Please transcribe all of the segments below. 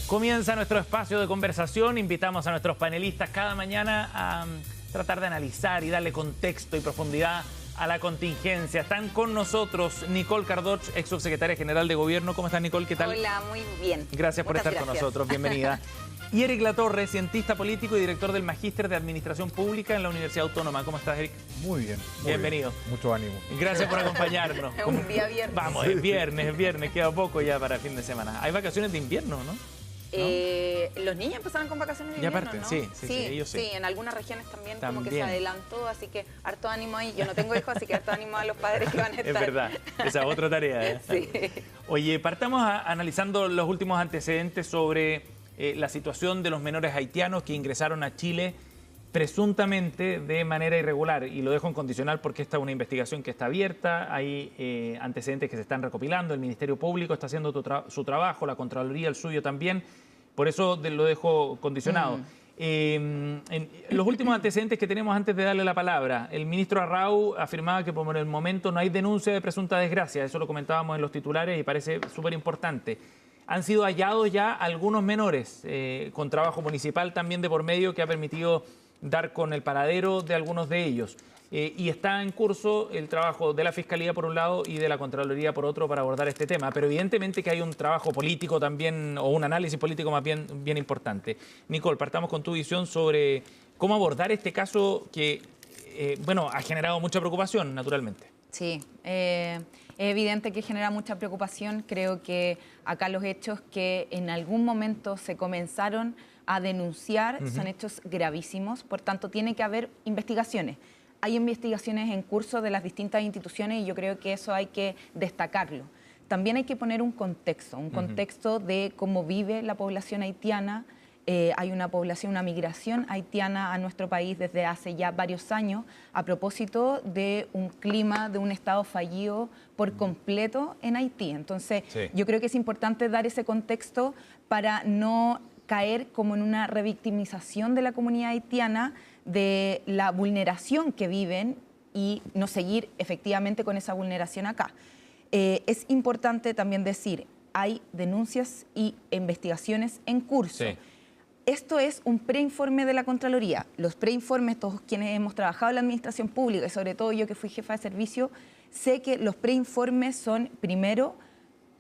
Comienza nuestro espacio de conversación. Invitamos a nuestros panelistas cada mañana a tratar de analizar y darle contexto y profundidad a la contingencia. Están con nosotros Nicole Cardoch, ex subsecretaria general de Gobierno. ¿Cómo estás, Nicole? ¿Qué tal? Hola, muy bien. Gracias por estar con nosotros. Bienvenida. Y Eric Latorre, cientista político y director del Magíster de Administración Pública en la Universidad Autónoma. ¿Cómo estás, Eric? Muy bien. Bienvenido. Mucho ánimo. Gracias por acompañarnos. Es un día viernes. Vamos, es viernes, queda poco ya para el fin de semana. Hay vacaciones de invierno, ¿no? Los niños empezaron con vacaciones de Ya invierno, parten, ¿no? sí, ellos sí. Sí, en algunas regiones también, como que También. se adelantó, así que harto ánimo ahí. Yo no tengo hijos, así que harto ánimo a los padres que van a estar. Es verdad, esa es otra tarea, ¿eh? Sí. Oye, partamos analizando los últimos antecedentes sobre la situación de los menores haitianos que ingresaron a Chile presuntamente de manera irregular, y lo dejo en condicional porque esta es una investigación que está abierta, hay antecedentes que se están recopilando, el Ministerio Público está haciendo su trabajo, la Contraloría el suyo también, por eso lo dejo condicionado. En los últimos antecedentes que tenemos antes de darle la palabra, el ministro Arrau afirmaba que por el momento no hay denuncia de presunta desgracia, eso lo comentábamos en los titulares y parece súper importante. Han sido hallados ya algunos menores, con trabajo municipal también de por medio que ha permitido dar con el paradero de algunos de ellos. Y está en curso el trabajo de la Fiscalía por un lado y de la Contraloría por otro para abordar este tema. Pero evidentemente que hay un trabajo político también, o un análisis político más bien importante. Nicole, partamos con tu visión sobre cómo abordar este caso que, ha generado mucha preocupación, naturalmente. Sí, es evidente que genera mucha preocupación. Creo que acá los hechos que en algún momento se comenzaron a denunciar son hechos gravísimos, por tanto tiene que haber investigaciones. Hay investigaciones en curso de las distintas instituciones y yo creo que eso hay que destacarlo. También hay que poner un contexto de cómo vive la población haitiana. Hay una migración haitiana a nuestro país desde hace ya varios años a propósito de un clima, de un Estado fallido por completo en Haití. Entonces, sí, yo creo que es importante dar ese contexto para no caer como en una revictimización de la comunidad haitiana, de la vulneración que viven y no seguir efectivamente con esa vulneración acá. Es importante también decir, hay denuncias y investigaciones en curso. Sí. Esto es un preinforme de la Contraloría. Los preinformes, todos quienes hemos trabajado en la administración pública, y sobre todo yo que fui jefa de servicio, sé que los preinformes son, primero,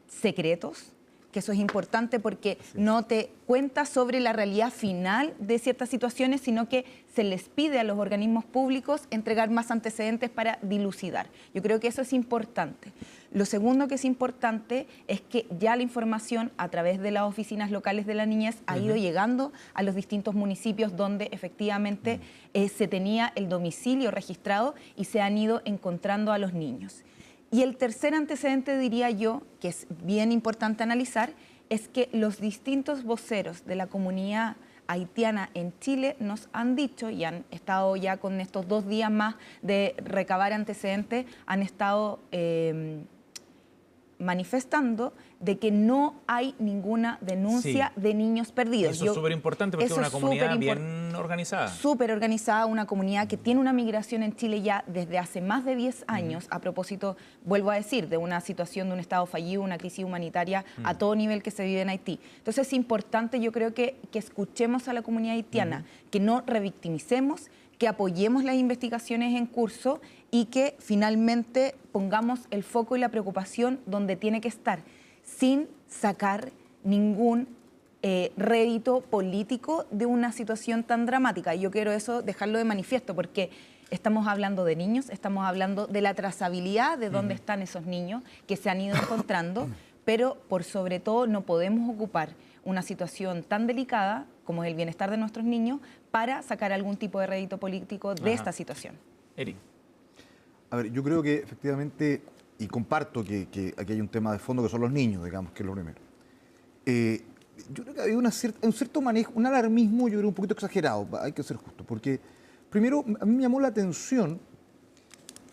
secretos, que eso es importante porque no te cuenta sobre la realidad final de ciertas situaciones, sino que se les pide a los organismos públicos entregar más antecedentes para dilucidar. Yo creo que eso es importante. Lo segundo que es importante es que ya la información a través de las oficinas locales de la niñez ha ido llegando a los distintos municipios donde efectivamente se tenía el domicilio registrado y se han ido encontrando a los niños. Y el tercer antecedente, diría yo, que es bien importante analizar, es que los distintos voceros de la comunidad haitiana en Chile nos han dicho, y han estado ya con estos 2 días más de recabar antecedentes, han estado manifestando de que no hay ninguna denuncia de niños perdidos. Eso es súper importante porque es una comunidad bien organizada. Súper organizada, una comunidad que tiene una migración en Chile ya desde hace más de 10 años, a propósito, vuelvo a decir, de una situación de un Estado fallido, una crisis humanitaria a todo nivel que se vive en Haití. Entonces es importante, yo creo que escuchemos a la comunidad haitiana, que no revictimicemos, que apoyemos las investigaciones en curso y que finalmente pongamos el foco y la preocupación donde tiene que estar, sin sacar ningún rédito político de una situación tan dramática. Y yo quiero eso dejarlo de manifiesto porque estamos hablando de niños, estamos hablando de la trazabilidad de dónde están esos niños que se han ido encontrando, pero por sobre todo no podemos ocupar una situación tan delicada como es el bienestar de nuestros niños para sacar algún tipo de rédito político de esta situación. Eric. A ver, yo creo que efectivamente, y comparto que aquí hay un tema de fondo que son los niños, digamos, que es lo primero. Yo creo que había un cierto manejo, un alarmismo, yo creo un poquito exagerado, hay que ser justo, porque primero a mí me llamó la atención,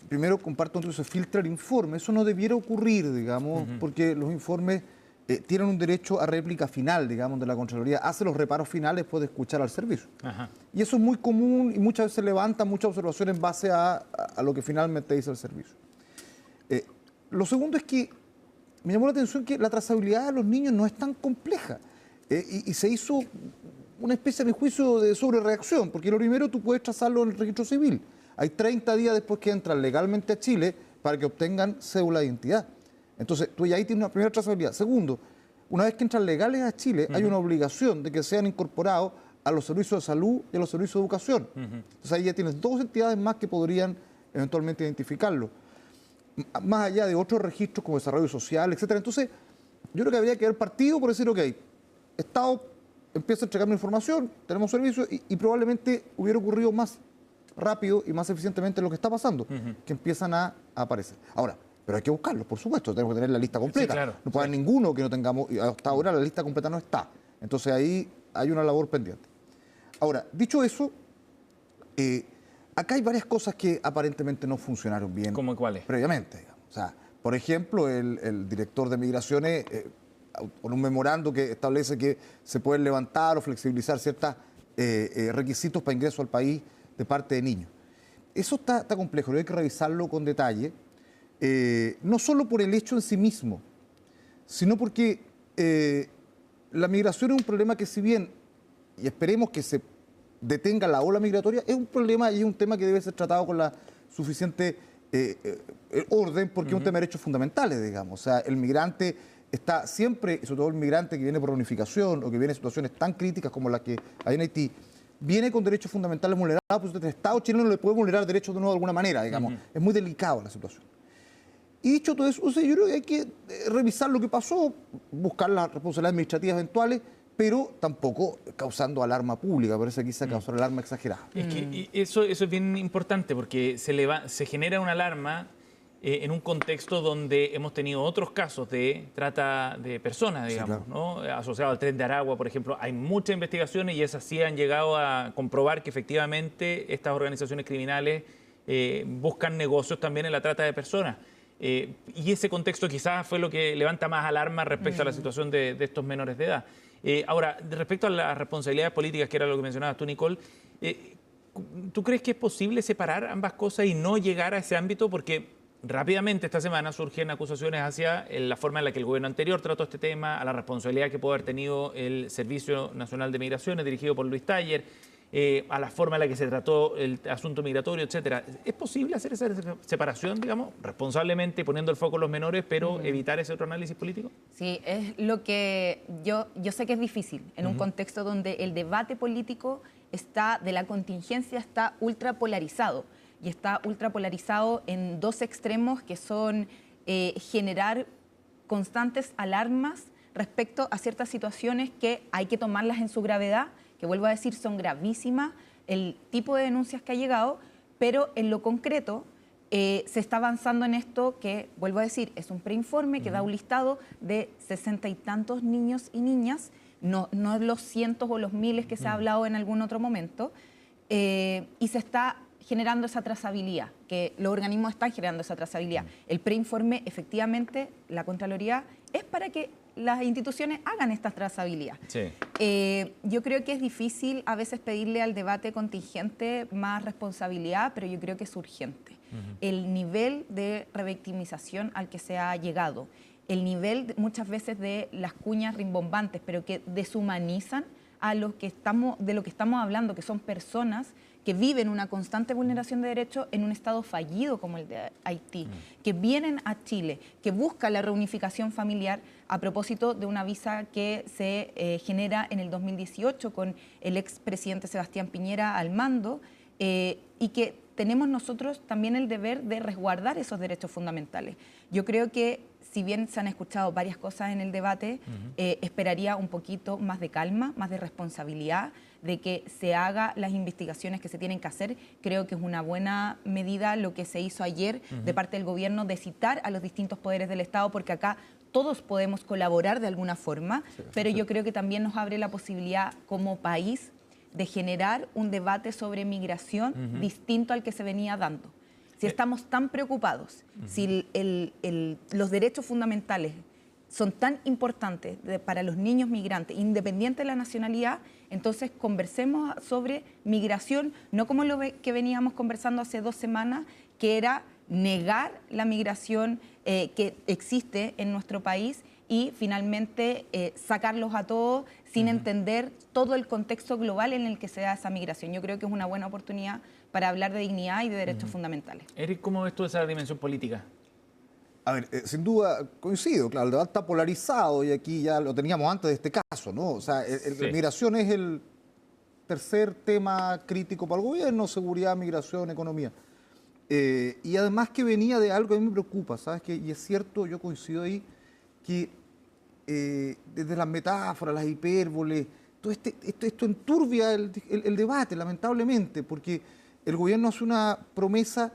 primero comparto donde se filtra el informe, eso no debiera ocurrir, digamos, porque los informes tienen un derecho a réplica final, digamos, de la Contraloría, hace los reparos finales, puede escuchar al servicio. Y eso es muy común y muchas veces levanta muchas observaciones en base a lo que finalmente dice el servicio. Lo segundo es que me llamó la atención que la trazabilidad de los niños no es tan compleja. y se hizo una especie, a mi juicio, de sobrereacción, porque lo primero tú puedes trazarlo en el registro civil. Hay 30 días después que entran legalmente a Chile para que obtengan cédula de identidad. Entonces, tú ya ahí tienes una primera trazabilidad. Segundo, una vez que entran legales a Chile, hay una obligación de que sean incorporados a los servicios de salud y a los servicios de educación. Entonces, ahí ya tienes 2 entidades más que podrían eventualmente identificarlo. Más allá de otros registros como desarrollo social, etcétera. Entonces, yo creo que habría que haber partido por decir, ok, Estado empieza a entregarme información, tenemos servicios y probablemente hubiera ocurrido más rápido y más eficientemente lo que está pasando, que empiezan a aparecer. Ahora, pero hay que buscarlos, por supuesto, tenemos que tener la lista completa. Sí, claro, no puede haber ninguno que no tengamos, y hasta ahora la lista completa no está. Entonces ahí hay una labor pendiente. Ahora, dicho eso, acá hay varias cosas que aparentemente no funcionaron bien. ¿Cómo cuáles? Previamente, digamos. O sea, por ejemplo, el director de Migraciones, con un memorando que establece que se pueden levantar o flexibilizar ciertos requisitos para ingreso al país de parte de niños. Eso está complejo, hay que revisarlo con detalle, no solo por el hecho en sí mismo, sino porque la migración es un problema que, si bien, y esperemos que se detenga la ola migratoria, es un problema y es un tema que debe ser tratado con la suficiente orden, porque es un tema de derechos fundamentales, digamos. O sea, el migrante está siempre, sobre todo el migrante que viene por reunificación o que viene en situaciones tan críticas como las que hay en Haití, viene con derechos fundamentales vulnerados, pues el Estado chileno no le puede vulnerar derechos de nuevo de alguna manera, digamos. Es muy delicado la situación. Y dicho todo eso, o sea, yo creo que hay que revisar lo que pasó, buscar las responsabilidades administrativas eventuales, pero tampoco causando alarma pública, parece que quizá causar alarma exagerada. Es que eso es bien importante porque se genera una alarma en un contexto donde hemos tenido otros casos de trata de personas, digamos, sí, claro, ¿no? Asociado al Tren de Aragua, por ejemplo. Hay muchas investigaciones y esas sí han llegado a comprobar que efectivamente estas organizaciones criminales buscan negocios también en la trata de personas. Y ese contexto quizás fue lo que levanta más alarma respecto a la situación de estos menores de edad. Ahora, respecto a las responsabilidades políticas, que era lo que mencionabas tú, Nicole, ¿tú crees que es posible separar ambas cosas y no llegar a ese ámbito? Porque rápidamente esta semana surgen acusaciones hacia la forma en la que el gobierno anterior trató este tema, a la responsabilidad que pudo haber tenido el Servicio Nacional de Migraciones, dirigido por Luis Taller, a la forma en la que se trató el asunto migratorio, etcétera. ¿Es posible hacer esa separación, digamos, responsablemente, poniendo el foco en los menores, pero evitar ese otro análisis político? Sí, es lo que yo sé que es difícil en un contexto donde el debate político de la contingencia está ultra polarizado. Y está ultra polarizado en 2 extremos que son generar constantes alarmas respecto a ciertas situaciones que hay que tomarlas en su gravedad, que vuelvo a decir son gravísimas, el tipo de denuncias que ha llegado, pero en lo concreto se está avanzando en esto que, vuelvo a decir, es un preinforme que da un listado de 60 y tantos niños y niñas, no los cientos o los miles que se ha hablado en algún otro momento, y se está generando esa trazabilidad, que los organismos están generando esa trazabilidad. El preinforme, efectivamente, la Contraloría, es para que las instituciones hagan esta trazabilidad. Sí. Yo creo que es difícil a veces pedirle al debate contingente más responsabilidad, pero yo creo que es urgente. El nivel de revictimización al que se ha llegado, el nivel muchas veces de las cuñas rimbombantes, pero que deshumanizan a de lo que estamos hablando, que son personas que viven una constante vulneración de derechos en un estado fallido como el de Haití, que vienen a Chile, que buscan la reunificación familiar a propósito de una visa que se genera en el 2018 con el expresidente Sebastián Piñera al mando, y que tenemos nosotros también el deber de resguardar esos derechos fundamentales. Yo creo que, si bien se han escuchado varias cosas en el debate, esperaría un poquito más de calma, más de responsabilidad, de que se haga las investigaciones que se tienen que hacer. Creo que es una buena medida lo que se hizo ayer de parte del gobierno de citar a los distintos poderes del Estado, porque acá todos podemos colaborar de alguna forma, pero yo creo que también nos abre la posibilidad como país de generar un debate sobre migración distinto al que se venía dando. Si estamos tan preocupados, si los derechos fundamentales son tan importantes para los niños migrantes, independiente de la nacionalidad, entonces conversemos sobre migración, no como lo que veníamos conversando hace 2 semanas, que era negar la migración que existe en nuestro país y finalmente sacarlos a todos sin entender todo el contexto global en el que se da esa migración. Yo creo que es una buena oportunidad para hablar de dignidad y de derechos fundamentales. Eric, ¿cómo ves tú esa dimensión política? A ver, sin duda coincido, claro, el debate está polarizado y aquí ya lo teníamos antes de este caso, ¿no? O sea, Sí. migración es el tercer tema crítico para el gobierno: seguridad, migración, economía. Y además que venía de algo que a mí me preocupa, ¿sabes? Y es cierto, yo coincido ahí, que desde las metáforas, las hipérboles, todo esto enturbia el debate, lamentablemente, porque el gobierno hace una promesa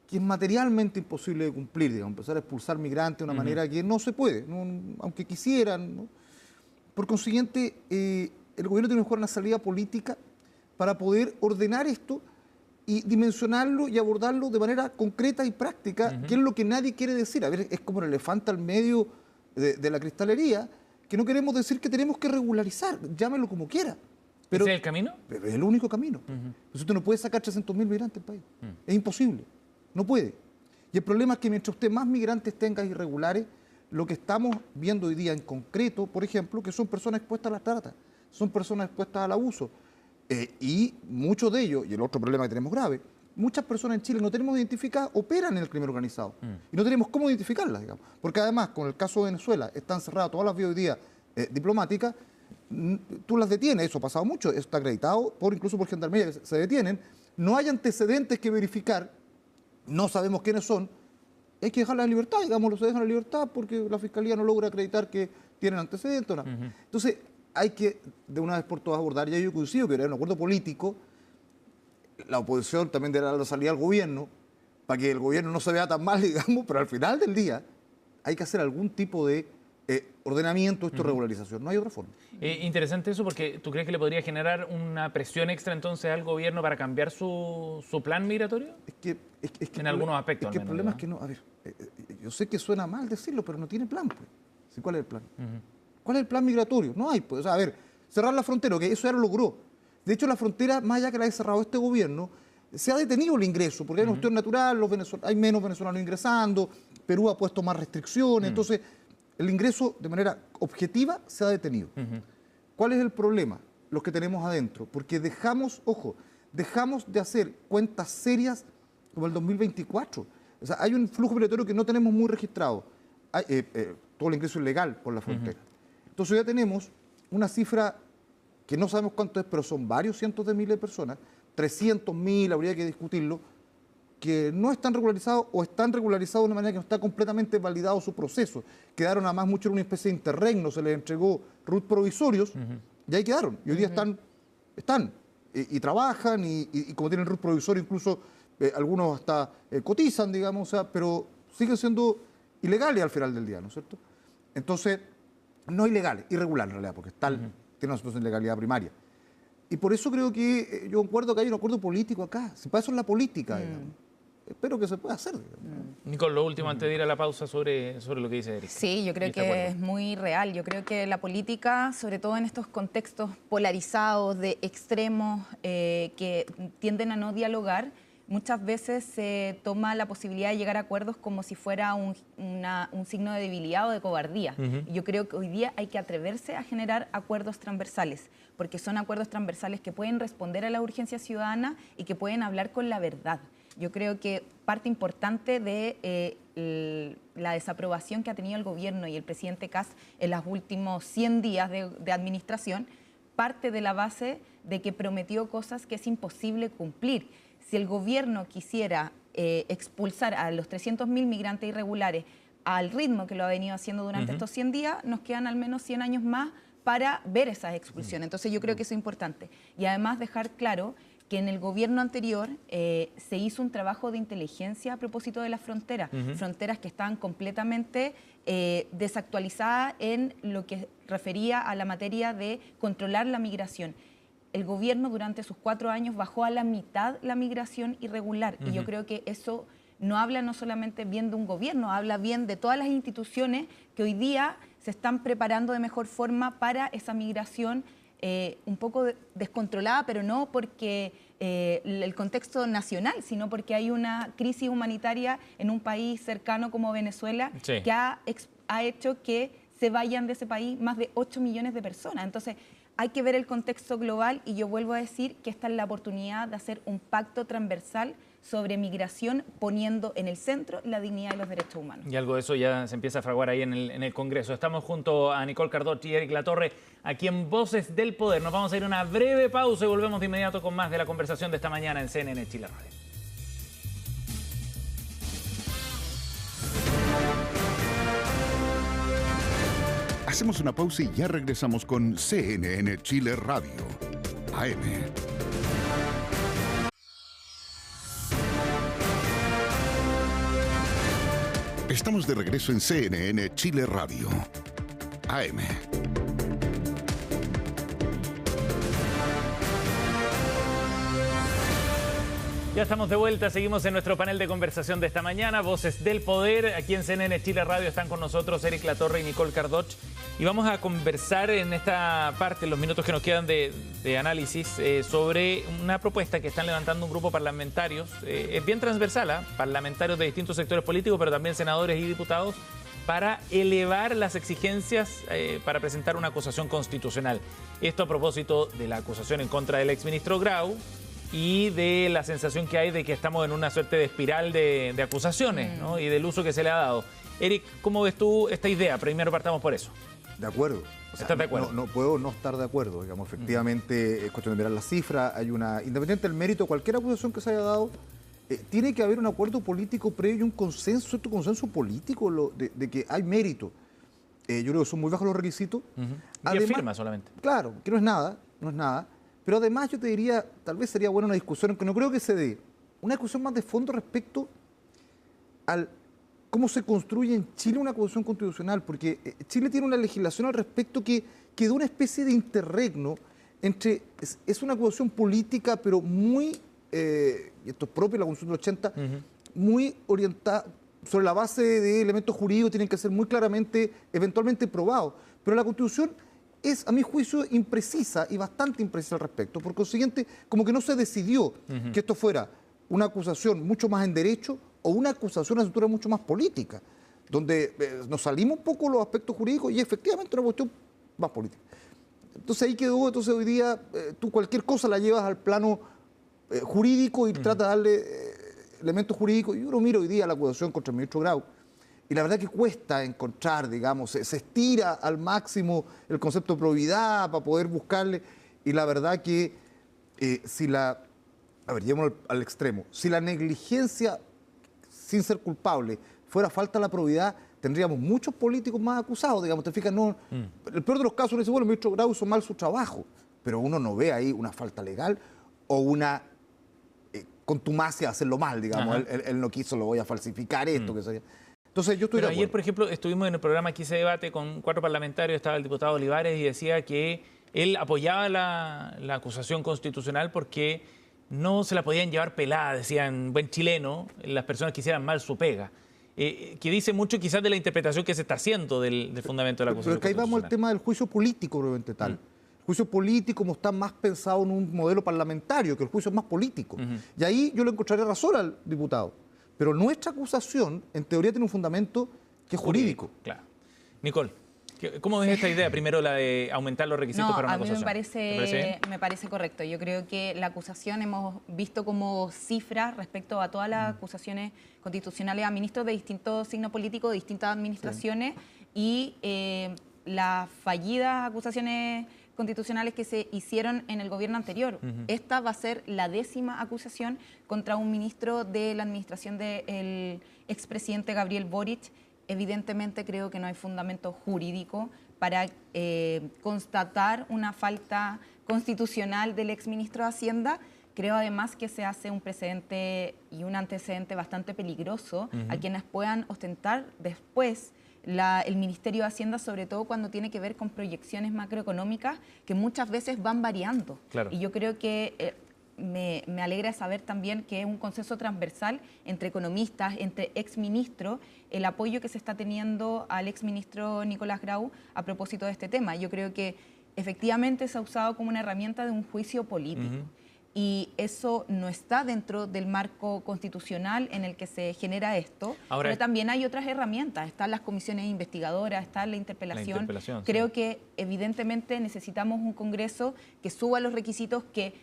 que es materialmente imposible de cumplir, digamos, empezar a expulsar migrantes de una manera que no se puede, aunque quisieran, ¿no? Por consiguiente, el gobierno tiene que buscar una salida política para poder ordenar esto y dimensionarlo y abordarlo de manera concreta y práctica, que es lo que nadie quiere decir. A ver, es como el elefante al medio de la cristalería, que no queremos decir que tenemos que regularizar, llámelo como quiera. Pero, ¿Ese es el camino? pero es el único camino. Entonces usted no puede sacar 300.000 migrantes del país. Es imposible. No puede. Y el problema es que mientras usted más migrantes tenga irregulares, lo que estamos viendo hoy día en concreto, por ejemplo, que son personas expuestas a la trata, son personas expuestas al abuso. Y muchos de ellos, y el otro problema que tenemos grave, muchas personas en Chile no tenemos identificadas, operan en el crimen organizado. Y no tenemos cómo identificarlas, digamos. Porque además, con el caso de Venezuela, están cerradas todas las vías hoy día diplomáticas, tú las detienes, eso ha pasado mucho, eso está acreditado incluso por Gendarmería, que se detienen, no hay antecedentes que verificar, no sabemos quiénes son, hay que dejarlas en libertad, digamos, se dejan en libertad porque la Fiscalía no logra acreditar que tienen antecedentes o nada. Entonces, hay que de una vez por todas abordar, ya yo coincido que era un acuerdo político, la oposición también debe dar la salida al gobierno, para que el gobierno no se vea tan mal, digamos, pero al final del día hay que hacer algún tipo de ordenamiento, regularización, no hay otra forma. Interesante eso, porque ¿tú crees que le podría generar una presión extra entonces al gobierno para cambiar su plan migratorio? Es que En algunos aspectos, Es que al el menos, problema es que no, a ver, yo sé que suena mal decirlo, pero no tiene plan, pues. ¿Sí? ¿Cuál es el plan? ¿Cuál es el plan migratorio? No hay, pues. O sea, a ver, cerrar la frontera, que eso ya lo logró. De hecho, la frontera, más allá que la haya cerrado este gobierno, se ha detenido el ingreso, porque hay una cuestión natural, hay menos venezolanos ingresando, Perú ha puesto más restricciones, entonces el ingreso de manera objetiva se ha detenido. ¿Cuál es el problema? Los que tenemos adentro, porque dejamos de hacer cuentas serias como el 2024. O sea, hay un flujo migratorio que no tenemos muy registrado. Hay, todo el ingreso ilegal por la frontera. Entonces ya tenemos una cifra que no sabemos cuánto es, pero son varios cientos de miles de personas, 300.000, habría que discutirlo, que no están regularizados o están regularizados de una manera que no está completamente validado su proceso. Quedaron además mucho en una especie de interregno, se les entregó RUT provisorios y ahí quedaron. Y hoy día están y trabajan y como tienen RUT provisorio incluso algunos hasta cotizan, digamos, o sea, pero siguen siendo ilegales al final del día, ¿no es cierto? Entonces, no ilegales, irregulares en realidad, porque tiene una situación de ilegalidad primaria. Y por eso creo que yo concuerdo que hay un acuerdo político acá. Si para eso es la política, digamos. Espero que se pueda hacer. Nicole, lo último antes de ir a la pausa sobre lo que dice Eric. Sí, yo creo que es muy real. Yo creo que la política, sobre todo en estos contextos polarizados, de extremos, que tienden a no dialogar, muchas veces se toma la posibilidad de llegar a acuerdos como si fuera un signo de debilidad o de cobardía. Y yo creo que hoy día hay que atreverse a generar acuerdos transversales, porque son acuerdos transversales que pueden responder a la urgencia ciudadana y que pueden hablar con la verdad. Yo creo que parte importante de la desaprobación que ha tenido el gobierno y el presidente Kast en los últimos 100 días de administración, parte de la base de que prometió cosas que es imposible cumplir. Si el gobierno quisiera expulsar a los 300.000 migrantes irregulares al ritmo que lo ha venido haciendo durante estos 100 días, nos quedan al menos 100 años más para ver esas expulsiones. Entonces yo creo que eso es importante. Y además dejar claro que en el gobierno anterior se hizo un trabajo de inteligencia a propósito de las fronteras, fronteras que estaban completamente desactualizadas en lo que refería a la materia de controlar la migración. El gobierno durante sus 4 años bajó a la mitad la migración irregular y yo creo que eso no habla no solamente bien de un gobierno, habla bien de todas las instituciones que hoy día se están preparando de mejor forma para esa migración un poco descontrolada, pero no porque el contexto nacional, sino porque hay una crisis humanitaria en un país cercano como Venezuela que ha hecho que se vayan de ese país más de 8 millones de personas. Entonces, hay que ver el contexto global y yo vuelvo a decir que esta es la oportunidad de hacer un pacto transversal sobre migración, poniendo en el centro la dignidad y los derechos humanos. Y algo de eso ya se empieza a fraguar ahí en el Congreso. Estamos junto a Nicole Cardot y Eric Latorre, aquí en Voces del Poder. Nos vamos a ir a una breve pausa y volvemos de inmediato con más de la conversación de esta mañana en CNN Chile Radio. Hacemos una pausa y ya regresamos con CNN Chile Radio, AM. Estamos de regreso en CNN Chile Radio, AM. Ya estamos de vuelta, seguimos en nuestro panel de conversación de esta mañana, Voces del Poder. Aquí en CNN Chile Radio están con nosotros Eric Latorre y Nicole Cardot. Y vamos a conversar en esta parte, en los minutos que nos quedan de análisis, sobre una propuesta que están levantando un grupo de parlamentarios. Es bien transversal, parlamentarios de distintos sectores políticos, pero también senadores y diputados, para elevar las exigencias para presentar una acusación constitucional. Esto a propósito de la acusación en contra del exministro Grau y de la sensación que hay de que estamos en una suerte de espiral de acusaciones, ¿no? Y del uso que se le ha dado. Eric, ¿cómo ves tú esta idea? Primero partamos por eso. De acuerdo. O sea, ¿Estás de acuerdo? No puedo no estar de acuerdo. Digamos, efectivamente, es cuestión de mirar las cifras. Hay independiente del mérito, cualquier acusación que se haya dado, tiene que haber un acuerdo político previo y un consenso, político de que hay mérito. Yo creo que son muy bajos los requisitos. Además, firma solamente. Claro, que no es nada. Pero además yo te diría, tal vez sería buena una discusión, aunque no creo que se dé, una discusión más de fondo respecto al cómo se construye en Chile una acusación constitucional, porque Chile tiene una legislación al respecto que quedó una especie de interregno entre, es una acusación política, pero muy, y esto es propio de la Constitución del 80, muy orientada sobre la base de elementos jurídicos, tienen que ser muy claramente, eventualmente probados. Pero la Constitución es, a mi juicio, imprecisa y bastante imprecisa al respecto. Por consiguiente, como que no se decidió que esto fuera una acusación mucho más en derecho o una acusación a estructura mucho más política, donde nos salimos un poco los aspectos jurídicos y efectivamente una cuestión más política. Entonces ahí quedó, entonces hoy día tú cualquier cosa la llevas al plano jurídico y tratas de darle elementos jurídicos. Yo lo miro hoy día la acusación contra el ministro Grau y la verdad que cuesta encontrar, digamos, se estira al máximo el concepto de probidad para poder buscarle y la verdad que llevémoslo al extremo, si la negligencia sin ser culpable fuera falta de la probidad, tendríamos muchos políticos más acusados, digamos, te fijas, no, el peor de los casos uno dice, bueno, el ministro Grau hizo mal su trabajo, pero uno no ve ahí una falta legal o una contumacia de hacerlo mal, digamos, él no quiso, lo voy a falsificar esto, que sea. Entonces yo estoy de acuerdo. Ayer, por ejemplo, estuvimos en el programa Aquí se debate con 4 parlamentarios, estaba el diputado Olivares y decía que él apoyaba la acusación constitucional porque no se la podían llevar pelada, decían buen chileno, las personas que hicieran mal su pega. Que dice mucho quizás de la interpretación que se está haciendo del fundamento de la acusación. Pero que ahí vamos al tema del juicio político, probablemente tal. El juicio político como está más pensado en un modelo parlamentario, que el juicio es más político. Y ahí yo le encontraré razón al diputado. Pero nuestra acusación, en teoría, tiene un fundamento que es jurídico. Claro. Nicole, ¿cómo ves esta idea? Primero la de aumentar los requisitos para una acusación. A mí me parece correcto. Yo creo que la acusación hemos visto como cifra respecto a todas las acusaciones constitucionales a ministros de distintos signos políticos, de distintas administraciones y las fallidas acusaciones constitucionales que se hicieron en el gobierno anterior. Esta va a ser la 10ª acusación contra un ministro de la administración del expresidente Gabriel Boric. Evidentemente creo que no hay fundamento jurídico para constatar una falta constitucional del exministro de Hacienda. Creo además que se hace un precedente y un antecedente bastante peligroso a quienes puedan ostentar después el Ministerio de Hacienda, sobre todo cuando tiene que ver con proyecciones macroeconómicas que muchas veces van variando. Claro. Y yo creo que me alegra saber también que es un consenso transversal entre economistas, entre exministros, el apoyo que se está teniendo al exministro Nicolás Grau a propósito de este tema. Yo creo que efectivamente se ha usado como una herramienta de un juicio político. y eso no está dentro del marco constitucional en el que se genera esto. Ahora, pero también hay otras herramientas, están las comisiones investigadoras, está la interpelación. Creo que evidentemente necesitamos un Congreso que suba los requisitos, que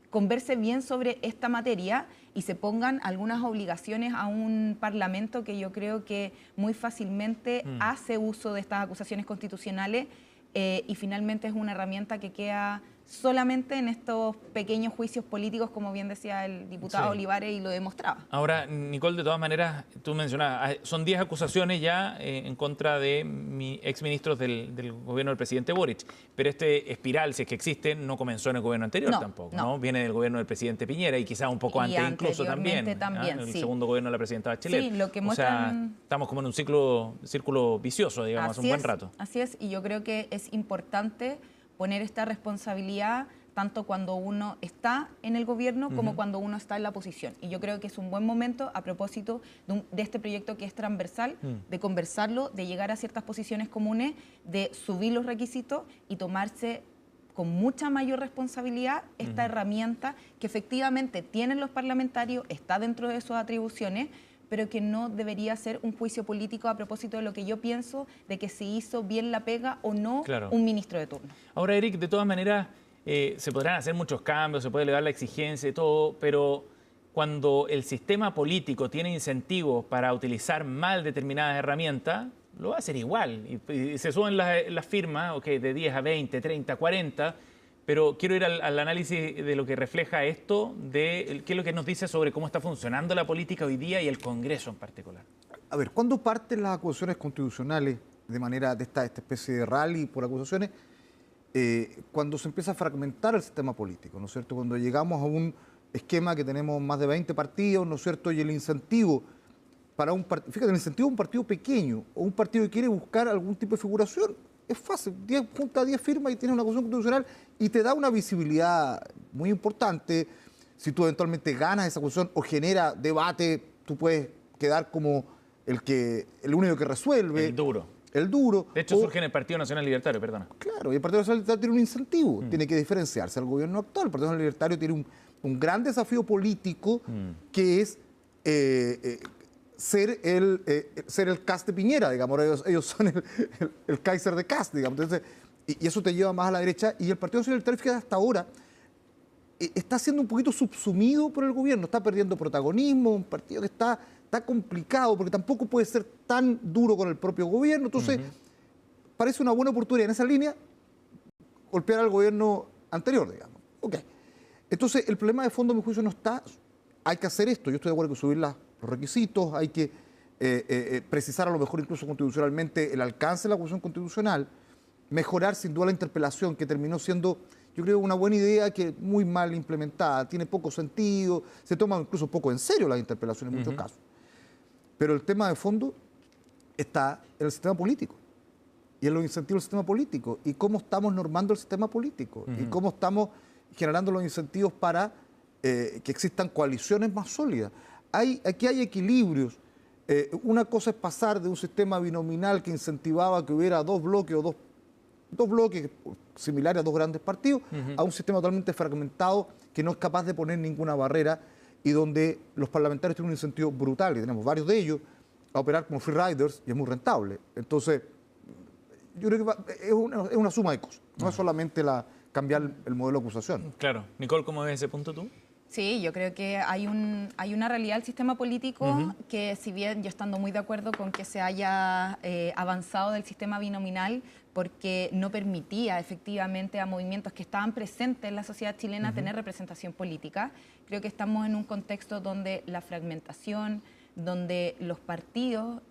converse bien sobre esta materia y se pongan algunas obligaciones a un Parlamento que yo creo que muy fácilmente hace uso de estas acusaciones constitucionales y finalmente es una herramienta que queda solamente en estos pequeños juicios políticos, como bien decía el diputado Olivares, y lo demostraba. Ahora, Nicole, de todas maneras, tú mencionabas, son 10 acusaciones ya en contra de exministros del gobierno del presidente Boric, pero este espiral, si es que existe, no comenzó en el gobierno anterior tampoco, ¿no? Viene del gobierno del presidente Piñera y quizás un poco antes incluso también, el segundo gobierno de la presidenta Bachelet. Sí, lo que muestran... O sea, estamos como en un círculo vicioso, digamos, hace un buen rato. Así es, y yo creo que es importante poner esta responsabilidad tanto cuando uno está en el gobierno como cuando uno está en la oposición. Y yo creo que es un buen momento, a propósito de este proyecto que es transversal, de conversarlo, de llegar a ciertas posiciones comunes, de subir los requisitos y tomarse con mucha mayor responsabilidad esta herramienta que efectivamente tienen los parlamentarios, está dentro de sus atribuciones, pero que no debería ser un juicio político a propósito de lo que yo pienso de que se hizo bien la pega o no un ministro de turno. Ahora, Eric, de todas maneras, se podrán hacer muchos cambios, se puede elevar la exigencia y todo, pero cuando el sistema político tiene incentivos para utilizar mal determinadas herramientas, lo va a hacer igual. Y se suben las firmas, de 10 a 20, 30, 40, pero quiero ir al análisis de lo que refleja esto, de qué es lo que nos dice sobre cómo está funcionando la política hoy día y el Congreso en particular. A ver, ¿cuándo parten las acusaciones constitucionales de manera de esta especie de rally por acusaciones? Cuando se empieza a fragmentar el sistema político, ¿no es cierto? Cuando llegamos a un esquema que tenemos más de 20 partidos, ¿no es cierto? Y el incentivo para un partido, fíjate, el incentivo de un partido pequeño o un partido que quiere buscar algún tipo de figuración, es fácil, junta 10 firmas y tienes una acusación constitucional y te da una visibilidad muy importante. Si tú eventualmente ganas esa acusación o genera debate, tú puedes quedar como el único que resuelve. El duro. De hecho, surge en el Partido Nacional Libertario, perdona. Claro, y el Partido Nacional Libertario tiene un incentivo, tiene que diferenciarse al gobierno actual. El Partido Nacional Libertario tiene un gran desafío político que es ser el Kast de Piñera, digamos. Ellos son el Kaiser de Kast, digamos. Entonces, y eso te lleva más a la derecha. Y el Partido Nacional Libertario, fíjate, hasta ahora está siendo un poquito subsumido por el gobierno, está perdiendo protagonismo, un partido que está complicado porque tampoco puede ser tan duro con el propio gobierno. Entonces, parece una buena oportunidad en esa línea golpear al gobierno anterior, digamos. Entonces, el problema de fondo, a mi juicio, no está. Hay que hacer esto. Yo estoy de acuerdo con subir los requisitos, hay que precisar a lo mejor incluso constitucionalmente el alcance de la acusación constitucional, mejorar sin duda la interpelación, que terminó siendo, yo creo, una buena idea que muy mal implementada, tiene poco sentido, se toma incluso poco en serio las interpelaciones en muchos casos. Pero el tema de fondo está en el sistema político y en los incentivos del sistema político y cómo estamos normando el sistema político y cómo estamos generando los incentivos para que existan coaliciones más sólidas. Aquí hay equilibrios. Una cosa es pasar de un sistema binominal que incentivaba que hubiera dos bloques o dos bloques similares a dos grandes partidos, a un sistema totalmente fragmentado que no es capaz de poner ninguna barrera y donde los parlamentarios tienen un incentivo brutal, y tenemos varios de ellos, a operar como free riders y es muy rentable. Entonces, yo creo que es una suma de cosas, no es solamente cambiar el modelo de acusación. Claro. Nicole, ¿cómo ves ese punto tú? Sí, yo creo que hay una realidad del sistema político que, si bien yo estando muy de acuerdo con que se haya avanzado del sistema binominal, porque no permitía efectivamente a movimientos que estaban presentes en la sociedad chilena tener representación política, creo que estamos en un contexto donde la fragmentación, donde los partidos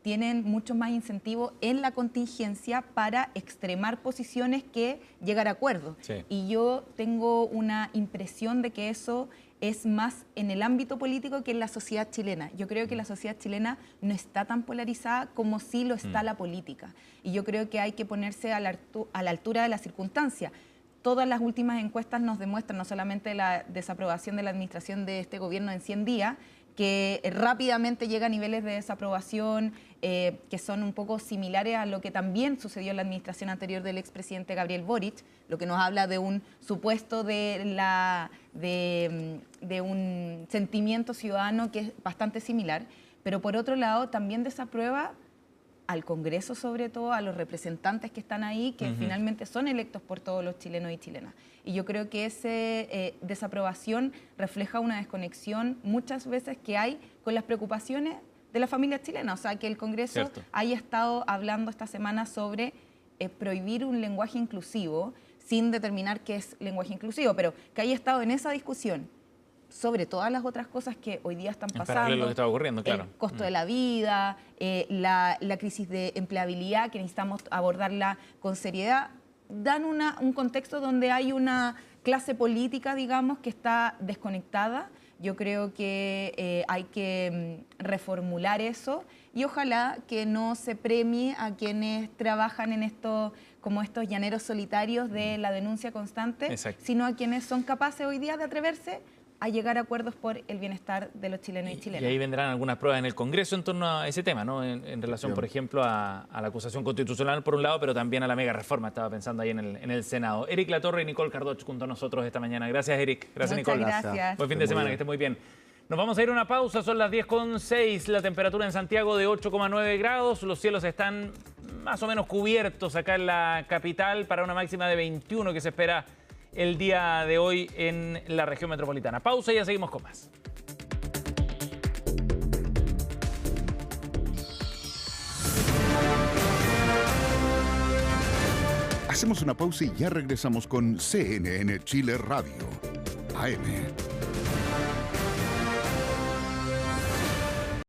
tienen mucho más incentivos en la contingencia para extremar posiciones que llegar a acuerdos. Sí. Y yo tengo una impresión de que eso es más en el ámbito político que en la sociedad chilena. Yo creo que la sociedad chilena no está tan polarizada como sí lo está la política. Y yo creo que hay que ponerse a la altura de la circunstancia. Todas las últimas encuestas nos demuestran, no solamente la desaprobación de la administración de este gobierno en 100 días, que rápidamente llega a niveles de desaprobación que son un poco similares a lo que también sucedió en la administración anterior del expresidente Gabriel Boric, lo que nos habla de un supuesto de un sentimiento ciudadano que es bastante similar, pero por otro lado también desaprueba al Congreso, sobre todo a los representantes que están ahí, que finalmente son electos por todos los chilenos y chilenas. Y yo creo que esa desaprobación refleja una desconexión muchas veces que hay con las preocupaciones de la familia chilena. O sea, que el Congreso haya estado hablando esta semana sobre prohibir un lenguaje inclusivo, sin determinar qué es lenguaje inclusivo, pero que haya estado en esa discusión sobre todas las otras cosas que hoy día están pasando, lo que está ocurriendo, claro. El costo de la vida, la crisis de empleabilidad, que necesitamos abordarla con seriedad, dan un contexto donde hay una clase política, digamos, que está desconectada. Yo creo que hay que reformular eso y ojalá que no se premie a quienes trabajan en esto, como estos llaneros solitarios de la denuncia constante, sino a quienes son capaces hoy día de atreverse a llegar a acuerdos por el bienestar de los chilenos y chilenas. Y ahí vendrán algunas pruebas en el Congreso en torno a ese tema, ¿no? En relación, por ejemplo, a la acusación constitucional por un lado, pero también a la mega reforma, estaba pensando ahí en el Senado. Eric Latorre y Nicole Cardoch junto a nosotros esta mañana. Gracias, Eric. Gracias, Muchas Nicole. gracias. Buen fin de semana, que esté muy bien. Nos vamos a ir a una pausa, son las 10:06, la temperatura en Santiago de 8,9 grados, los cielos están más o menos cubiertos acá en la capital para una máxima de 21 que se espera el día de hoy en la región metropolitana. Pausa y ya seguimos con más. Hacemos una pausa y ya regresamos con CNN Chile Radio, AM.